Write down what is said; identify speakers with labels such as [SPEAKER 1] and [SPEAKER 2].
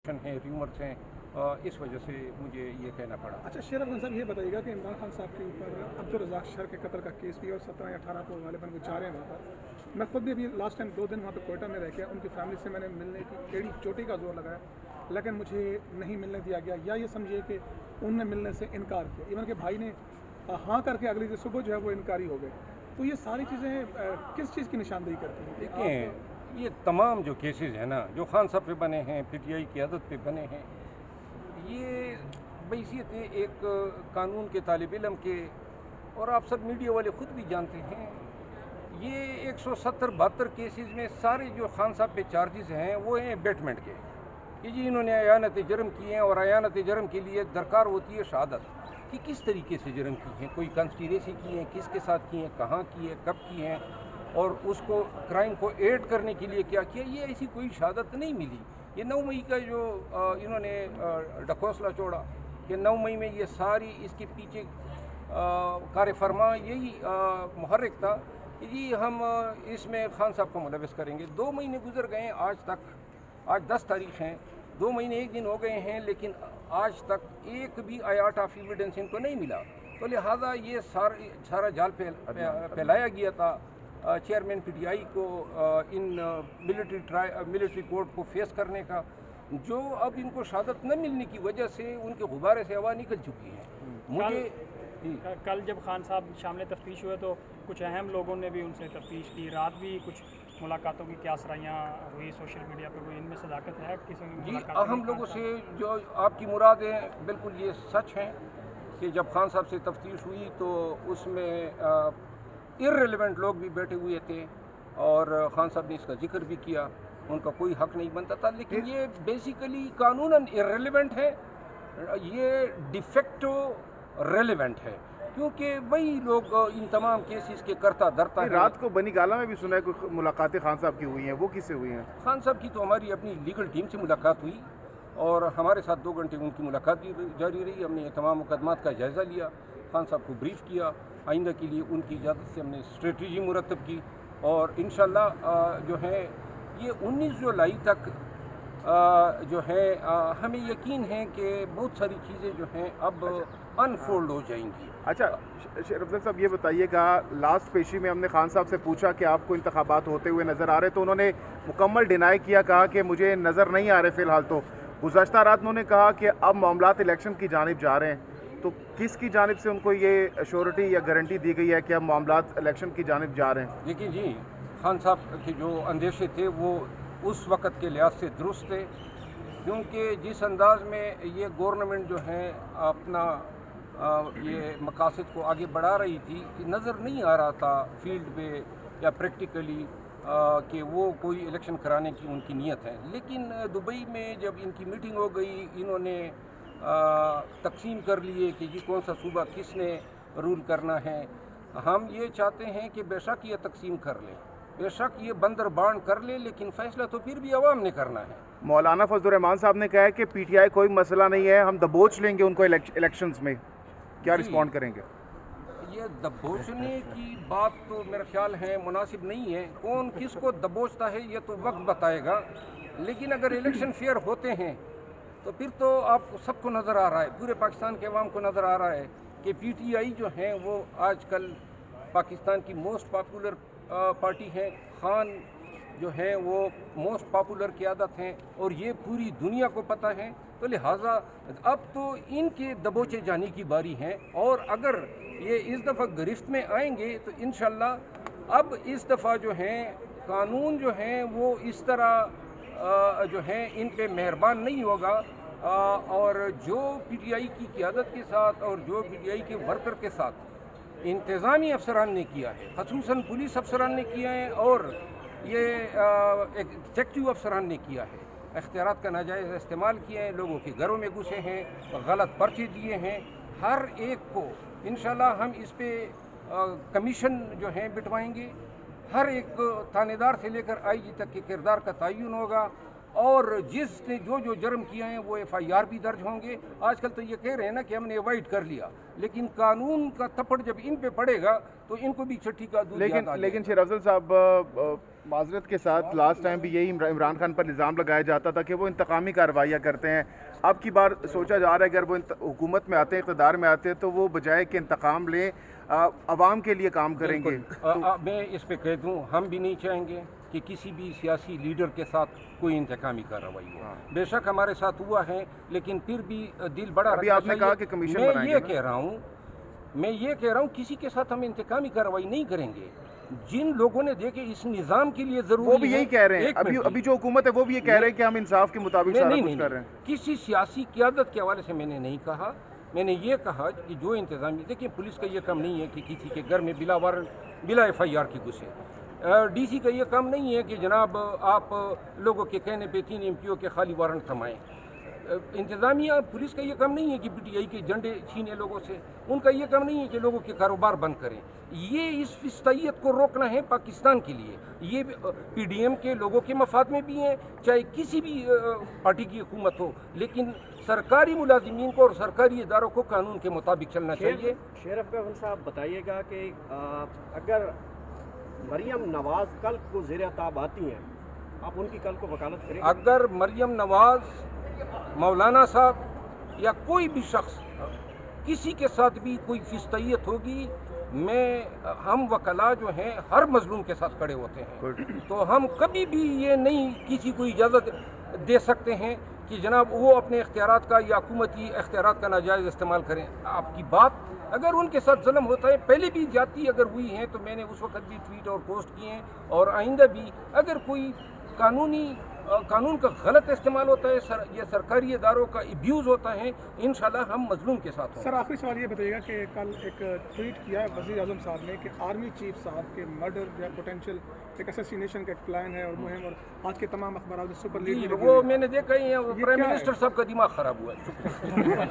[SPEAKER 1] हैं, र्यूमर्स हैं, इस वजह से मुझे ये कहना पड़ा।
[SPEAKER 2] अच्छा शेर अफगान साहब, ये बताइएगा कि इमरान खान साहब के ऊपर अब्दुल रज़ाक शर के कत्ल का केस भी और 17 या 18 को गालिबन वो जा रहे हैं वहाँ पर। मैं खुद भी अभी लास्ट टाइम 2 दिन वहाँ पे कोयटा में रह के उनकी फैमिली से मैंने मिलने की एड़ी चोटी का जोर लगाया, लेकिन मुझे नहीं मिलने दिया गया, या ये समझिए कि उनने मिलने से इनकार किया। इवन के भाई ने हाँ करके अगली दिन सुबह जो है वो इनकारी हो गए। तो ये सारी चीज़ें किस चीज़ की निशानदेही करती हैं?
[SPEAKER 1] देखिए, ये तमाम जो केसेस हैं ना, जो खान साहब पे बने हैं, पीटीआई की क़यादत पे बने हैं, ये बहैसियत एक कानून के तालिब इल्म के, और आप सब मीडिया वाले ख़ुद भी जानते हैं, ये 170-72 केसेस में सारे जो खान साहब पे चार्जेस हैं वो हैं एबेटमेंट के, कि जी इन्होंने अयानत जर्म किए हैं, और अयानत जर्म के लिए दरकार होती है शहादत कि किस तरीके से जर्म की हैं, कोई कंस्पिरेसी की है, किसके साथ की है, कहाँ की है, कब की हैं, और उसको क्राइम को एड करने के लिए क्या किया। ये ऐसी कोई शहादत नहीं मिली। ये 9 मई का जो इन्होंने ढकोसला छोड़ा कि 9 मई में ये सारी इसके पीछे कार फरमा यही मुहर्रिक था कि जी हम इसमें खान साहब को मुलविस करेंगे। 2 महीने गुजर गए हैं आज तक, आज 10 तारीख हैं, 2 महीने 1 दिन हो गए हैं, लेकिन आज तक एक भी आयाटा ऑफ एविडेंस इनको नहीं मिला। तो लिहाजा ये सारा जाल फैलाया गया था चेयरमैन पीटीआई को इन मिलिट्री कोर्ट को फेस करने का, जो अब इनको शहादत न मिलने की वजह से उनके गुब्बारे से हवा निकल चुकी है। मुझे
[SPEAKER 3] कल जब खान साहब शामिल तफ्तीश हुए तो कुछ अहम लोगों ने भी उनसे तफ्तीश की, रात भी कुछ मुलाकातों की क्या सराहियाँ हुई सोशल मीडिया पर, कोई इनमें सदाकत है किसी
[SPEAKER 1] जी? अहम लोगों से जो आपकी मुराद है बिल्कुल ये सच है कि जब खान साहब से तफ्तीश हुई तो उसमें इर्रेलेवेंट लोग भी बैठे हुए थे, और खान साहब ने इसका जिक्र भी किया, उनका कोई हक नहीं बनता था, लेकिन ये बेसिकली कानूनन इर्रेलेवेंट है, ये डिफेक्टो रेलेवेंट है, क्योंकि वही लोग इन तमाम केसेस के करता धरता है।
[SPEAKER 4] रात को बनी गाला में भी सुना है कुछ मुलाकातें खान साहब की हुई हैं, वो किससे हुई हैं?
[SPEAKER 1] खान साहब की तो हमारी अपनी लीगल टीम से मुलाकात हुई, और हमारे साथ 2 घंटे उनकी मुलाकात भी जारी रही। हमने तमाम मुकदमात का जायज़ा लिया, खान साहब को ब्रीफ किया, आइंदा के लिए उनकी इजाज़त से हमने स्ट्रेटजी मुरतब की, और इंशाल्लाह जो है ये 19 जुलाई तक जो है हमें यकीन है कि बहुत सारी चीज़ें जो हैं अब अनफोल्ड हो जाएंगी।
[SPEAKER 4] अच्छा शेर अफजल साहब, ये बताइएगा, लास्ट पेशी में हमने खान साहब से पूछा कि आपको इंतखाबात होते हुए नज़र आ रहे, तो उन्होंने मुकम्मल डिनाई किया, कहा कि मुझे नज़र नहीं आ रहे फ़िलहाल। तो गुज़श्ता रात उन्होंने कहा कि अब मामलात इलेक्शन की जानिब जा रहे हैं, तो किसकी जानिब से उनको ये अश्योरिटी या गारंटी दी गई है कि अब मामलात इलेक्शन की जानिब जा रहे हैं?
[SPEAKER 1] देखिए जी, खान साहब के जो अंदेशे थे वो उस वक़्त के लिहाज से दुरुस्त थे, क्योंकि जिस अंदाज में ये गवर्नमेंट जो है अपना ये मकासद को आगे बढ़ा रही थी, नज़र नहीं आ रहा था फील्ड पे या प्रैक्टिकली कि वो कोई इलेक्शन कराने की उनकी नीयत है। लेकिन दुबई में जब इनकी मीटिंग हो गई, इन्होंने तकसीम कर लिए कि जी कौन सा सूबा किसने रूल करना है। हम ये चाहते हैं कि बेशक ये तकसीम कर ले, बेशक ये बंदर बांट कर ले, लेकिन फैसला तो फिर भी अवाम ने करना है।
[SPEAKER 4] मौलाना फजलुर रहमान साहब ने कहा है कि पीटीआई कोई मसला नहीं है, हम दबोच लेंगे उनको इलेक्शंस में, क्या रिस्पॉन्ड करेंगे?
[SPEAKER 1] ये दबोचने की बात तो मेरा ख्याल है मुनासिब नहीं है। कौन किसको दबोचता है ये तो वक्त बताएगा, लेकिन अगर इलेक्शन फेयर होते हैं तो फिर तो आप सबको नज़र आ रहा है, पूरे पाकिस्तान के अवाम को नज़र आ रहा है कि पीटीआई जो है वो आजकल पाकिस्तान की मोस्ट पॉपुलर पार्टी है। खान जो है वो मोस्ट पॉपुलर क़यादत हैं, और ये पूरी दुनिया को पता है। तो लिहाजा अब तो इनके दबोचे जाने की बारी है, और अगर ये इस दफ़ा गिरफ्त में आएंगे तो इंशाल्लाह अब इस दफ़ा जो है कानून जो है वो इस तरह जो है इन पे मेहरबान नहीं होगा, और जो पीटीआई की क़यादत के साथ और जो पीटीआई के वर्कर के साथ इंतज़ामी अफसरान ने किया है, ख़ुसूसन पुलिस अफसरान ने किया है, और ये एग्जेक्टिव अफसरान ने किया है, इख्तियारात का नाजायज़ इस्तेमाल किए हैं, लोगों के घरों में घुसे हैं, गलत पर्चे दिए हैं, हर एक को इंशाल्लाह हम इस पे कमीशन जो है बिठवाएंगे। हर एक थानेदार से लेकर आईजी तक के किरदार का तयन होगा, और जिसने जो जर्म किए हैं वो एफआईआर भी दर्ज होंगे। आजकल तो ये कह रहे हैं ना कि हमने अवॉइड कर लिया, लेकिन कानून का थप्पड़ जब इन पे पड़ेगा तो इनको भी छठी का दूध याद आ जाएगा।
[SPEAKER 4] लेकिन शेर अफजल साहब, معذرت کے ساتھ لاسٹ ٹائم بھی یہی عمران خان پر الزام لگایا جاتا تھا کہ وہ انتقامی کارروائیاں کرتے ہیں. اب کی بار سوچا جا رہا ہے اگر وہ حکومت میں آتے ہیں, اقتدار میں آتے ہیں, تو وہ بجائے کہ انتقام لیں عوام کے لیے کام کریں گے.
[SPEAKER 1] میں اس پہ کہہ دوں, ہم بھی نہیں چاہیں گے کہ کسی بھی سیاسی لیڈر کے ساتھ کوئی انتقامی کارروائی ہو. بے شک ہمارے ساتھ ہوا ہے, لیکن پھر بھی دل بڑا
[SPEAKER 4] ابھی آپ نے کہا کہ کمیشن بنائیں گے.
[SPEAKER 1] میں یہ کہہ رہا ہوں کسی کے ساتھ ہم انتقامی کارروائی نہیں کریں گے. جن لوگوں نے دیکھے اس نظام کے لیے ضروری
[SPEAKER 4] وہ بھی یہی کہہ رہے ہیں, ابھی جو حکومت ہے وہ بھی یہ کہہ رہے ہیں کہ ہم انصاف کے مطابق سارا کچھ کر رہے ہیں.
[SPEAKER 1] کسی سیاسی قیادت کے حوالے سے میں نے نہیں کہا. میں نے یہ کہا کہ جو انتظامی, دیکھیں پولیس کا یہ کام نہیں ہے کہ کسی کے گھر میں بلا وارنٹ بلا FIR کی گھسے. ڈی سی کا یہ کام نہیں ہے کہ جناب آپ لوگوں کے کہنے پہ 3 MPO کے خالی وارنٹ تھمائیں. انتظامیہ پولیس کا یہ کام نہیں ہے کہ PTI کے جھنڈے چھینے لوگوں سے. ان کا یہ کام نہیں ہے کہ لوگوں کے کاروبار بند کریں. یہ اس فسطائیت کو روکنا ہے پاکستان کے لیے. یہ PDM کے لوگوں کے مفاد میں بھی ہیں, چاہے کسی بھی پارٹی کی حکومت ہو, لیکن سرکاری ملازمین کو اور سرکاری اداروں کو قانون کے مطابق چلنا چاہیے.
[SPEAKER 5] شیرف گون صاحب بتائیے گا کہ اگر مریم نواز کل کو زیر اعتاب آتی ہیں, آپ ان کی کل کو وکالت کریں گے؟
[SPEAKER 1] اگر مریم نواز, مولانا صاحب یا کوئی بھی شخص کسی کے ساتھ بھی کوئی فسطائیت ہوگی, ہم وکلا جو ہیں ہر مظلوم کے ساتھ کھڑے ہوتے ہیں. تو ہم کبھی بھی یہ نہیں کسی کو اجازت دے سکتے ہیں کہ جناب وہ اپنے اختیارات کا یا حکومتی اختیارات کا ناجائز استعمال کریں. آپ کی بات, اگر ان کے ساتھ ظلم ہوتا ہے, پہلے بھی جاتی اگر ہوئی ہیں تو میں نے اس وقت بھی ٹویٹ اور پوسٹ کیے ہیں, اور آئندہ بھی اگر کوئی قانون کا غلط استعمال ہوتا ہے, یہ سرکاری اداروں کا ایبیوز ہوتا ہے, انشاءاللہ ہم مظلوم کے ساتھ ہوں.
[SPEAKER 2] سر آخری سوال یہ بتائیے گا کہ کل ایک ٹویٹ کیا ہے وزیر اعظم صاحب نے کہ آرمی چیف صاحب کے مرڈر یا پوٹینشیل ایک اسیسینیشن کا ایک پلان ہے اور مہم, اور آج کے تمام اخبارات میں سپر لیڈ
[SPEAKER 1] وہ میں نے دیکھا ہی ہے, پرائم منسٹر صاحب کا دماغ خراب ہوا ہے. شکریہ.